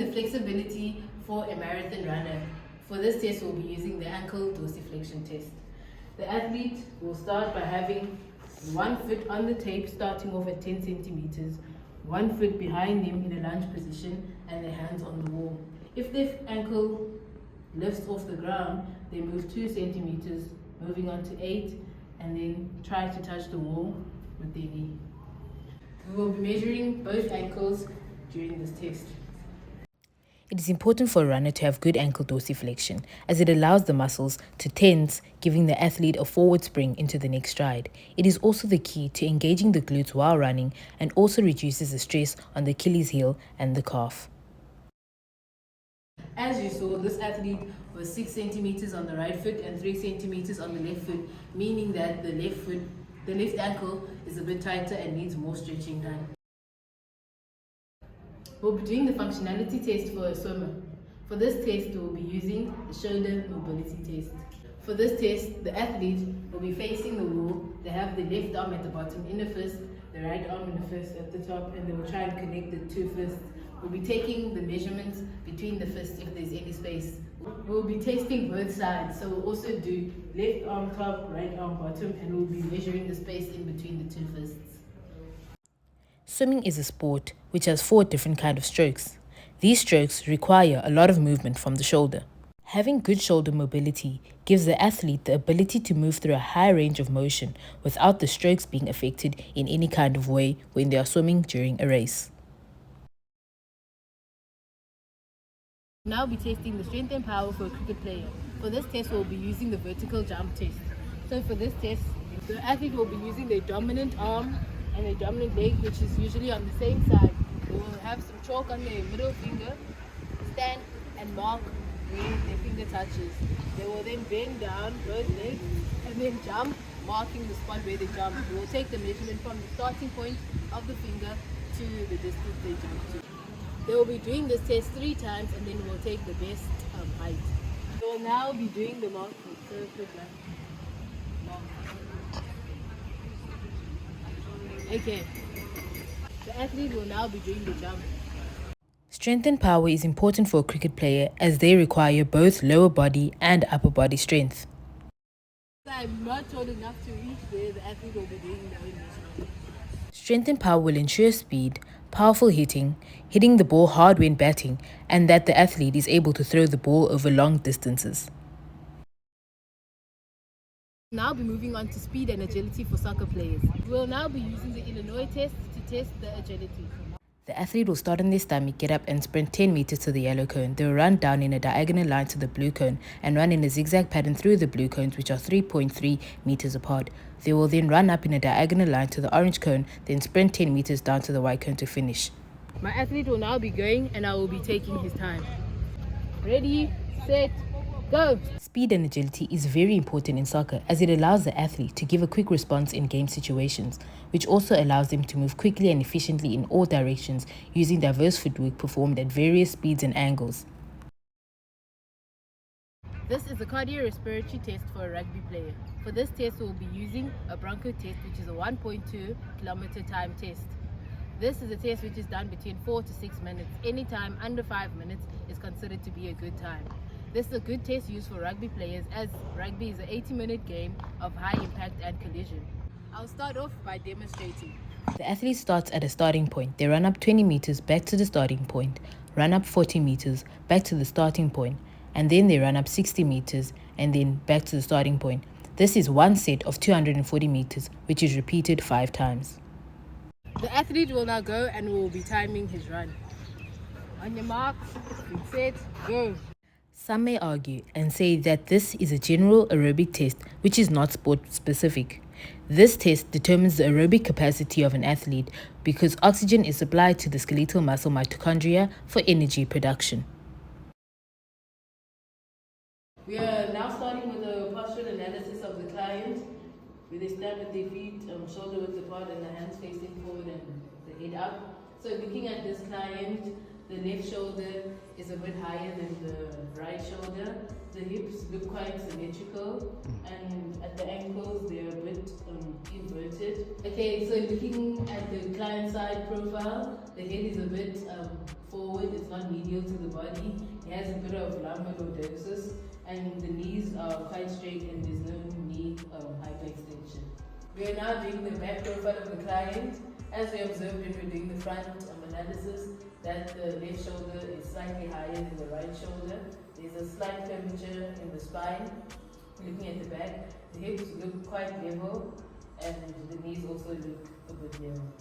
the flexibility for a marathon runner. For this test, we'll be using the ankle dorsiflexion test. The athlete will start by having one foot on the tape, starting off at 10 centimeters, one foot behind them in a lunge position, and their hands on the wall. If their ankle lifts off the ground, they move 2 centimeters, moving on to 8, and then try to touch the wall with their knee. We will be measuring both ankles during this test. It is important for a runner to have good ankle dorsiflexion, as it allows the muscles to tense, giving the athlete a forward spring into the next stride. It is also the key to engaging the glutes while running and also reduces the stress on the Achilles heel and the calf. As you saw, this athlete was 6 centimeters on the right foot and 3 centimeters on the left foot, meaning that the left ankle is a bit tighter and needs more stretching done. We'll be doing the functionality test for a swimmer. For this test, we'll be using the shoulder mobility test. For this test, the athlete will be facing the wall. They have the left arm at the bottom in the fist, the right arm in the fist at the top, and they will try and connect the two fists. We'll be taking the measurements between the fists if there's any space. We'll be testing both sides, so we'll also do left arm top, right arm bottom, and we'll be measuring the space in between the two fists. Swimming is a sport which has 4 different kinds of strokes. These strokes require a lot of movement from the shoulder. Having good shoulder mobility gives the athlete the ability to move through a high range of motion without the strokes being affected in any kind of way when they are swimming during a race. We'll now be testing the strength and power for a cricket player. For this test, we'll be using the vertical jump test. So for this test, the athlete will be using their dominant arm and their dominant leg, which is usually on the same side. They will have some chalk on their middle finger, stand and mark where their finger touches. They will then bend down both legs and then jump, marking the spot where they jump. We will take the measurement from the starting point of the finger to the distance they jump to. They will be doing this test 3 times and then we'll take the best height. They will now be doing the marking. Okay. The athlete will now be doing the jump. Strength and power is important for a cricket player as they require both lower body and upper body strength. I'm not tall enough to reach there, the athlete will be doing their own measurement. Strength and power will ensure speed, powerful hitting the ball hard when batting, and that the athlete is able to throw the ball over long distances. We'll now be moving on to speed and agility for soccer players. We'll now be using the Illinois test to test the agility. The athlete will start on their stomach, get up and sprint 10 meters to the yellow cone. They will run down in a diagonal line to the blue cone and run in a zigzag pattern through the blue cones, which are 3.3 meters apart. They will then run up in a diagonal line to the orange cone, then sprint 10 meters down to the white cone to finish. My athlete will now be going and I will be taking his time. Ready, set, go! Speed and agility is very important in soccer as it allows the athlete to give a quick response in game situations, which also allows them to move quickly and efficiently in all directions using diverse footwork performed at various speeds and angles. This is a cardiorespiratory test for a rugby player. For this test, we'll be using a broncho test, which is a 1.2 kilometer time test. This is a test which is done between 4 to 6 minutes. Any time under 5 minutes is considered to be a good time. This is a good test used for rugby players as rugby is an 80-minute game of high impact and collision. I'll start off by demonstrating. The athlete starts at a starting point. They run up 20 meters back to the starting point, run up 40 meters back to the starting point, and then they run up 60 meters and then back to the starting point. This is one set of 240 meters, which is repeated 5 times. The athlete will now go and will be timing his run. On your marks, set, go. Some may argue and say that this is a general aerobic test which is not sport specific. This test determines the aerobic capacity of an athlete because oxygen is supplied to the skeletal muscle mitochondria for energy production. We are now starting with a postural analysis of the client, where they stand with their feet shoulder width apart and the hands facing forward and the head up. So looking at this client, the left shoulder is a bit higher than the right shoulder. The hips look quite symmetrical, and at the ankles they're a bit inverted. seated. Okay, so looking at the client side profile, the head is a bit forward, it's not medial to the body. It has a bit of lombolordosis, and the knees are quite straight and there's no knee hyperextension. We are now doing the back profile of the client. As we observed when we were doing the front analysis, that the left shoulder is slightly higher than the right shoulder. There's a slight curvature in the spine. Looking at the back, the hips look quite level and the knees also look a bit level.